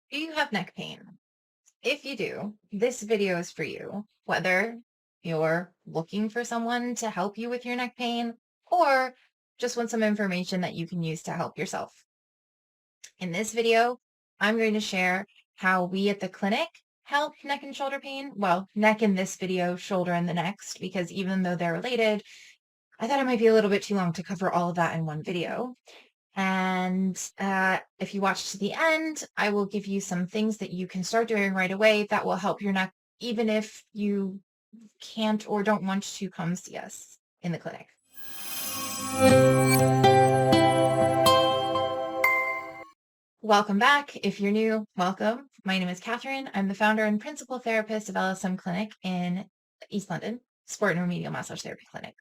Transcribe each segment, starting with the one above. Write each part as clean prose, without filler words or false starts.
Do you have neck pain? If you do, this video is for you, whether you're looking for someone to help you with your neck pain or just want some information that you can use to help yourself. In this video, I'm going to share how we at the clinic help neck and shoulder pain. Well, neck in this video, shoulder in the next, because even though they're related, I thought it might be a little bit too long to cover all of that in one video. And if you watch to the end, I will give you some things that you can start doing right away that will help your neck, even if you can't or don't want to come see us in the clinic. Welcome back. If you're new, welcome. My name is Catherine. I'm the founder and principal therapist of LSM Clinic in East London, Sport and Remedial Massage Therapy Clinic.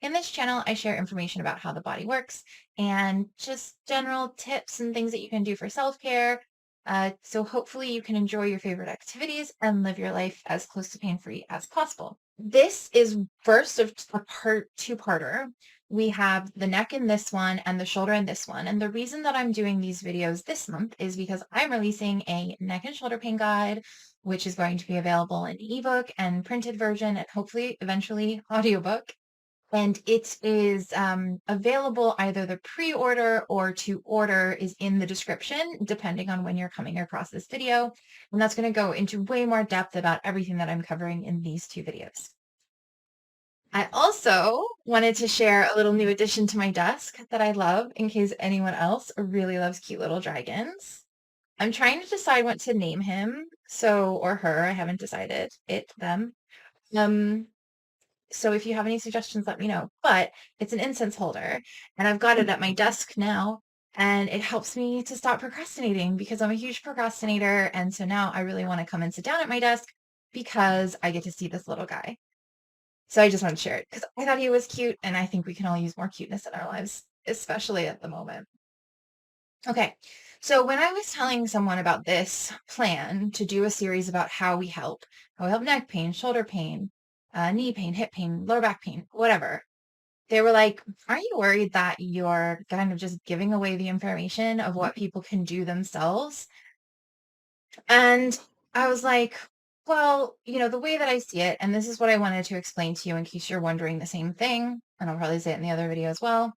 In this channel, I share information about how the body works and just general tips and things that you can do for self-care. So hopefully you can enjoy your favorite activities and live your life as close to pain-free as possible. This is first of a two-parter. We have the neck in this one and the shoulder in this one. And the reason that I'm doing these videos this month is because I'm releasing a neck and shoulder pain guide, which is going to be available in ebook and printed version and hopefully eventually audiobook. And it is available either the pre-order or to order is in the description, depending on when you're coming across this video. And that's going to go into way more depth about everything that I'm covering in these two videos. I also wanted to share a little new addition to my desk that I love in case anyone else really loves cute little dragons. I'm trying to decide what to name him, or her, I haven't decided, them. Um, so if you have any suggestions, let me know. But it's an incense holder, and I've got it at my desk now, and it helps me to stop procrastinating because I'm a huge procrastinator. And so now I really want to come and sit down at my desk because I get to see this little guy. So I just wanted to share it because I thought he was cute, and I think we can all use more cuteness in our lives, especially at the moment. Okay, so when I was telling someone about this plan to do a series about how we help neck pain, shoulder pain, knee pain, hip pain, lower back pain, whatever, they were like, aren't you worried that you're kind of just giving away the information of what people can do themselves? And I was like, well, the way that I see it, and this is what I wanted to explain to you in case you're wondering the same thing, and I'll probably say it in the other video as well,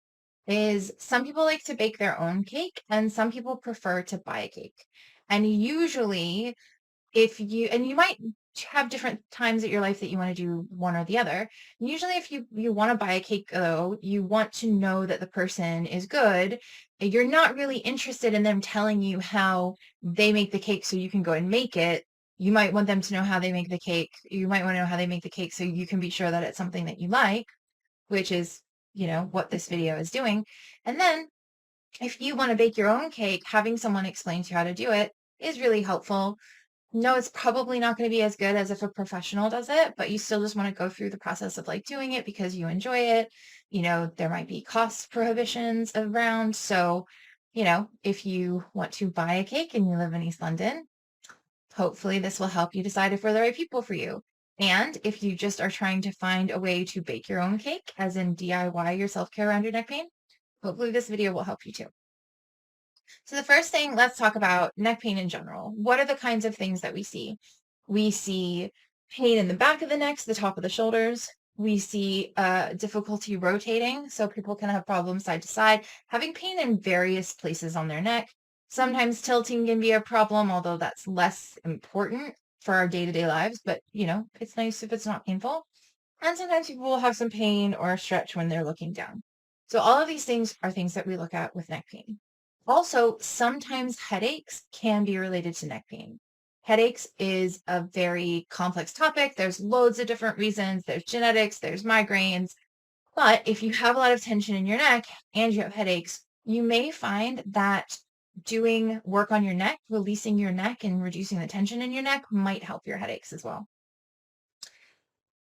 is some people like to bake their own cake and some people prefer to buy a cake. And usually and you might have different times at your life that you want to do one or the other. Usually if you want to buy a cake though, you want to know that the person is good. You're not really interested in them telling you how they make the cake so you can go and make it. You might want them to know how they make the cake. You might want to know how they make the cake so you can be sure that it's something that you like, which is, what this video is doing. And then if you want to bake your own cake, having someone explain to you how to do it is really helpful. No, it's probably not going to be as good as if a professional does it, but you still just want to go through the process of like doing it because you enjoy it. There might be cost prohibitions around. So, if you want to buy a cake and you live in East London, hopefully this will help you decide if we're the right people for you. And if you just are trying to find a way to bake your own cake, as in DIY your self-care around your neck pain, hopefully this video will help you too. So the first thing, let's talk about neck pain in general. What are the kinds of things that we see? We see pain in the back of the neck, the top of the shoulders. We see difficulty rotating. So people can have problems side to side, having pain in various places on their neck. Sometimes tilting can be a problem, although that's less important for our day-to-day lives. But, it's nice if it's not painful. And sometimes people will have some pain or a stretch when they're looking down. So all of these things are things that we look at with neck pain. Also, sometimes headaches can be related to neck pain. Headaches is a very complex topic. There's loads of different reasons. There's genetics, there's migraines. But if you have a lot of tension in your neck and you have headaches, you may find that doing work on your neck, releasing your neck and reducing the tension in your neck might help your headaches as well.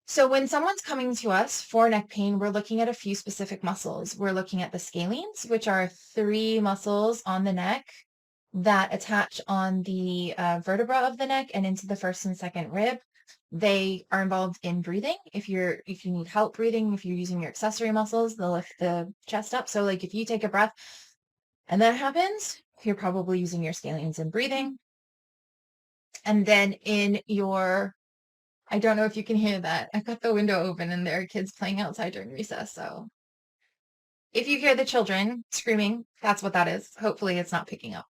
So when someone's coming to us for neck pain, we're looking at a few specific muscles. We're looking at the scalenes, which are 3 muscles on the neck that attach on the vertebra of the neck and into the first and second rib. They are involved in breathing. If you need help breathing, if you're using your accessory muscles, they'll lift the chest up. So like if you take a breath and that happens, you're probably using your scalenes in breathing. And then I don't know if you can hear that. I've got the window open and there are kids playing outside during recess. So if you hear the children screaming, that's what that is. Hopefully it's not picking up.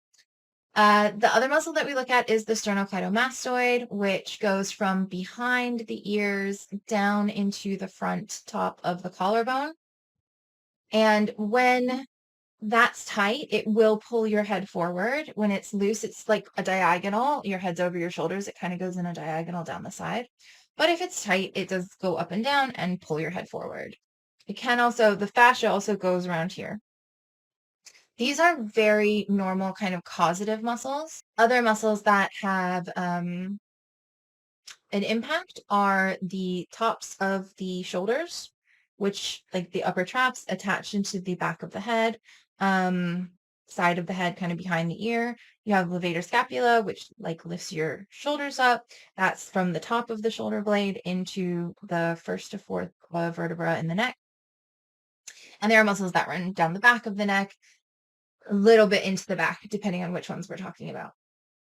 The other muscle that we look at is the sternocleidomastoid, which goes from behind the ears down into the front top of the collarbone. And when that's tight, it will pull your head forward. When it's loose, it's like a diagonal. Your head's over your shoulders. It kind of goes in a diagonal down the side. But if it's tight, it does go up and down and pull your head forward. The fascia also goes around here. These are very normal kind of causative muscles. Other muscles that have an impact are the tops of the shoulders, which like the upper traps attached into the back of the head, side of the head, kind of behind the ear. You have levator scapula, which like lifts your shoulders up. That's from the top of the shoulder blade into the first to fourth vertebra in the neck. And there are muscles that run down the back of the neck, a little bit into the back, depending on which ones we're talking about.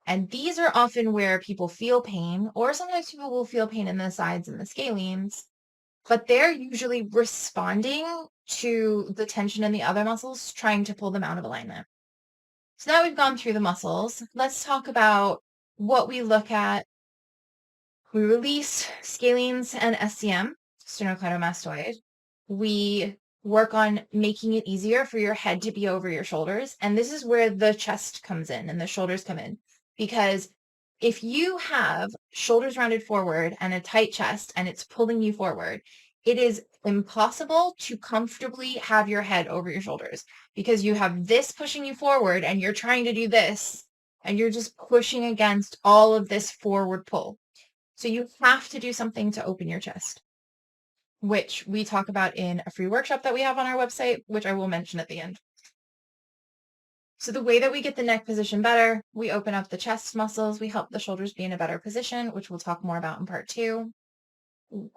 And these are often where people feel pain, or sometimes people will feel pain in the sides and the scalenes, but they're usually responding to the tension in the other muscles, trying to pull them out of alignment. So now we've gone through the muscles. Let's talk about what we look at. We release scalenes and SCM, sternocleidomastoid. We work on making it easier for your head to be over your shoulders. And this is where the chest comes in and the shoulders come in. Because if you have shoulders rounded forward and a tight chest and it's pulling you forward, it is impossible to comfortably have your head over your shoulders because you have this pushing you forward and you're trying to do this and you're just pushing against all of this forward pull. So you have to do something to open your chest, which we talk about in a free workshop that we have on our website, which I will mention at the end. So the way that we get the neck position better, we open up the chest muscles, we help the shoulders be in a better position, which we'll talk more about in part 2,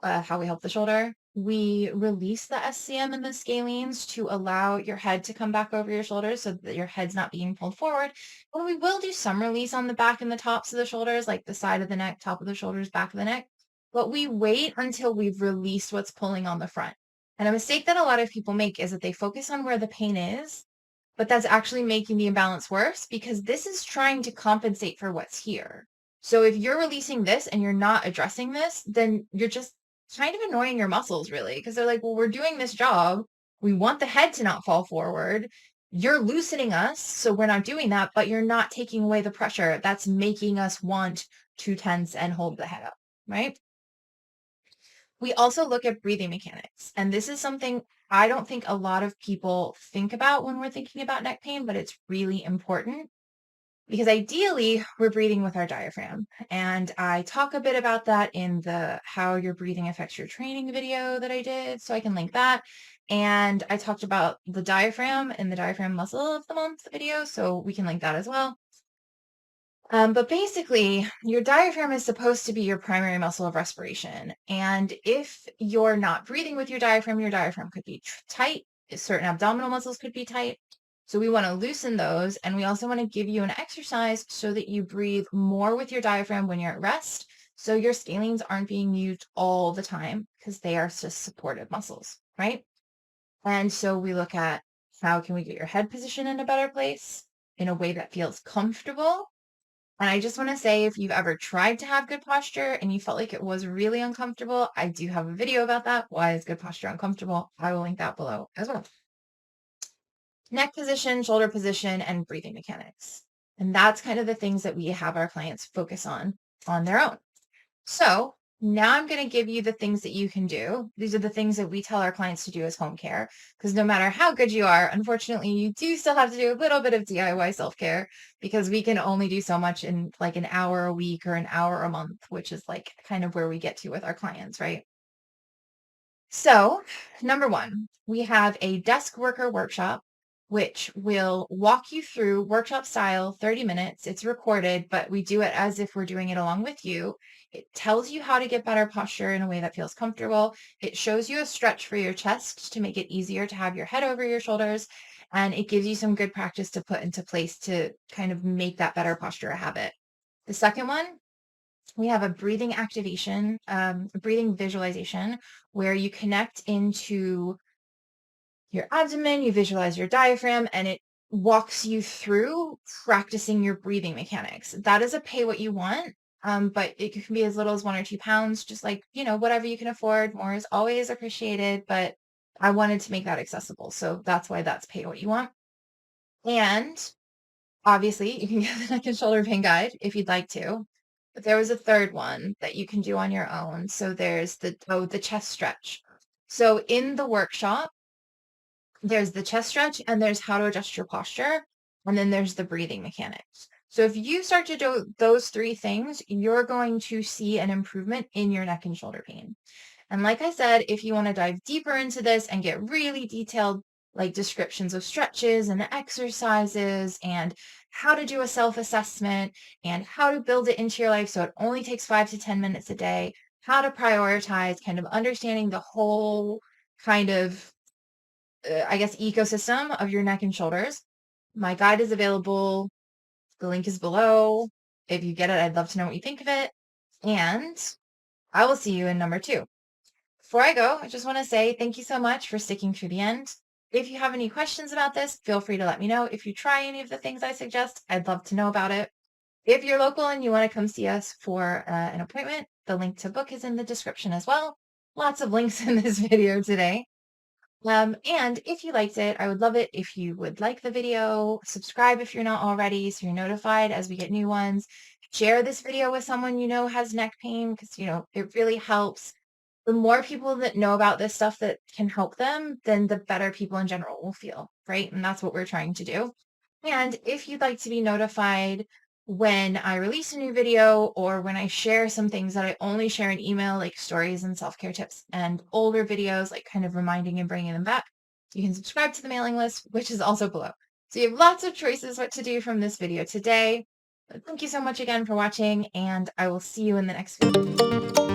how we help the shoulder. We release the SCM and the scalenes to allow your head to come back over your shoulders so that your head's not being pulled forward. But we will do some release on the back and the tops of the shoulders, like the side of the neck, top of the shoulders, back of the neck. But we wait until we've released what's pulling on the front. And a mistake that a lot of people make is that they focus on where the pain is, but that's actually making the imbalance worse because this is trying to compensate for what's here. So if you're releasing this and you're not addressing this, then you're just kind of annoying your muscles really, because they're like, well, we're doing this job. We want the head to not fall forward. You're loosening us, so we're not doing that, but you're not taking away the pressure that's making us want to tense and hold the head up, right? We also look at breathing mechanics, and this is something I don't think a lot of people think about when we're thinking about neck pain, but it's really important because ideally we're breathing with our diaphragm. And I talk a bit about that in the how your breathing affects your training video that I did. So I can link that. And I talked about the diaphragm and the diaphragm muscle of the month video. So we can link that as well. But basically, your diaphragm is supposed to be your primary muscle of respiration. And if you're not breathing with your diaphragm could be tight. Certain abdominal muscles could be tight. So we want to loosen those. And we also want to give you an exercise so that you breathe more with your diaphragm when you're at rest. So your scalenes aren't being used all the time because they are just supportive muscles, right? And so we look at how can we get your head position in a better place in a way that feels comfortable. And I just want to say, if you've ever tried to have good posture and you felt like it was really uncomfortable, I do have a video about that. Why is good posture uncomfortable? I will link that below as well. Neck position, shoulder position, and breathing mechanics. And that's kind of the things that we have our clients focus on their own. So now I'm going to give you the things that you can do. These are the things that we tell our clients to do as home care, because no matter how good you are, unfortunately, you do still have to do a little bit of DIY self-care because we can only do so much in like an hour a week or an hour a month, which is like kind of where we get to with our clients, right? So number 1, we have a desk worker workshop, which will walk you through workshop style, 30 minutes. It's recorded, but we do it as if we're doing it along with you. It tells you how to get better posture in a way that feels comfortable. It shows you a stretch for your chest to make it easier to have your head over your shoulders. And it gives you some good practice to put into place to kind of make that better posture a habit. The second one We have a breathing activation, breathing visualization, where you connect into your abdomen, you visualize your diaphragm, and it walks you through practicing your breathing mechanics. That is a pay what you want, but it can be as little as 1 or 2 pounds, just like, whatever you can afford. More is always appreciated, but I wanted to make that accessible. So that's why that's pay what you want. And obviously, you can get the neck and shoulder pain guide if you'd like to. But there was a third one that you can do on your own. So there's the chest stretch. So in the workshop, there's the chest stretch and there's how to adjust your posture. And then there's the breathing mechanics. So if you start to do those three things, you're going to see an improvement in your neck and shoulder pain. And like I said, if you want to dive deeper into this and get really detailed, like descriptions of stretches and exercises and how to do a self-assessment and how to build it into your life so it only takes 5 to 10 minutes a day, how to prioritize, kind of understanding the whole kind of, I guess, ecosystem of your neck and shoulders, my guide is available. The link is below. If you get it, I'd love to know what you think of it. And I will see you in number 2. Before I go, I just want to say thank you so much for sticking through the end. If you have any questions about this, feel free to let me know. If you try any of the things I suggest, I'd love to know about it. If you're local and you want to come see us for an appointment, the link to book is in the description as well. Lots of links in this video today. And if you liked it, I would love it if you would like the video, subscribe if you're not already, so you're notified as we get new ones. Share this video with someone you know has neck pain because, it really helps. The more people that know about this stuff that can help them, then the better people in general will feel, right? And that's what we're trying to do. And if you'd like to be notified when I release a new video or when I share some things that I only share in email, like stories and self-care tips and older videos, like kind of reminding and bringing them back, you can subscribe to the mailing list, which is also below. So you have lots of choices what to do from this video today. Thank you so much again for watching, and I will see you in the next video.